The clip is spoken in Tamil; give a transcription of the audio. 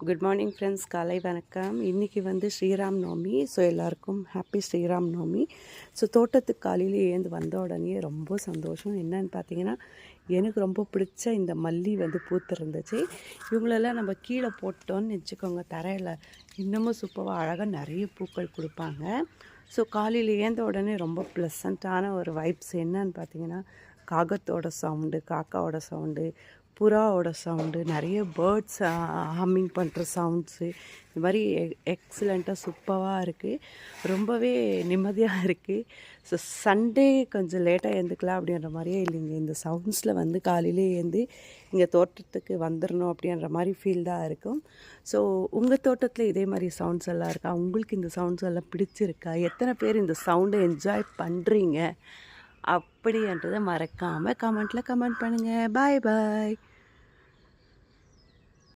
குட் மார்னிங் ஃப்ரெண்ட்ஸ், காலை வணக்கம். இன்றைக்கி வந்து ஸ்ரீராம் நவமி. ஸோ எல்லாருக்கும் ஹாப்பி ஸ்ரீராம் நவமி. ஸோ தோட்டத்துக்கு காலையில் ஏந்து வந்த உடனே ரொம்ப சந்தோஷம். என்னன்னு பார்த்தீங்கன்னா, எனக்கு ரொம்ப பிடிச்ச இந்த மல்லி வந்து பூத்திருந்துச்சு. இவங்களெல்லாம் நம்ம கீழே போட்டோன்னு வச்சுக்கோங்க, தரையில் இன்னமும் சூப்பராக அழகாக நிறைய பூக்கள் கொடுப்பாங்க. ஸோ காலையில் ஏந்த உடனே ரொம்ப ப்ளசண்ட்டான ஒரு வைப்ஸ். என்னன்னு பார்த்தீங்கன்னா, காகத்தோட சவுண்டு, காக்காவோட சவுண்டு, புறாவோட சவுண்டு, நிறைய பேர்ட்ஸ் ஹம்மிங் பண்ணுற சவுண்ட்ஸு, இந்த மாதிரி எக்ஸலண்ட்டாக சூப்பராக இருக்குது. ரொம்பவே நிம்மதியாக இருக்குது. ஸோ சண்டே கொஞ்சம் லேட்டாக எழுந்துக்கலாம் அப்படின்ற மாதிரியே இல்லைங்க. இந்த சவுண்ட்ஸில் வந்து காலையிலே எழுந்து இங்கே தோட்டத்துக்கு வந்துடணும் அப்படின்ற மாதிரி ஃபீல் தான் இருக்கும். ஸோ உங்கள் தோட்டத்தில் இதே மாதிரி சவுண்ட்ஸ் எல்லாம் இருக்கா? உங்களுக்கு இந்த சவுண்ட்ஸ் எல்லாம் பிடிச்சிருக்கா? எத்தனை பேர் இந்த சவுண்டை என்ஜாய் பண்ணுறீங்க அப்படின்றத மறக்காமல் கமெண்ட்டில் கமெண்ட் பண்ணுங்கள். பாய் பாய்.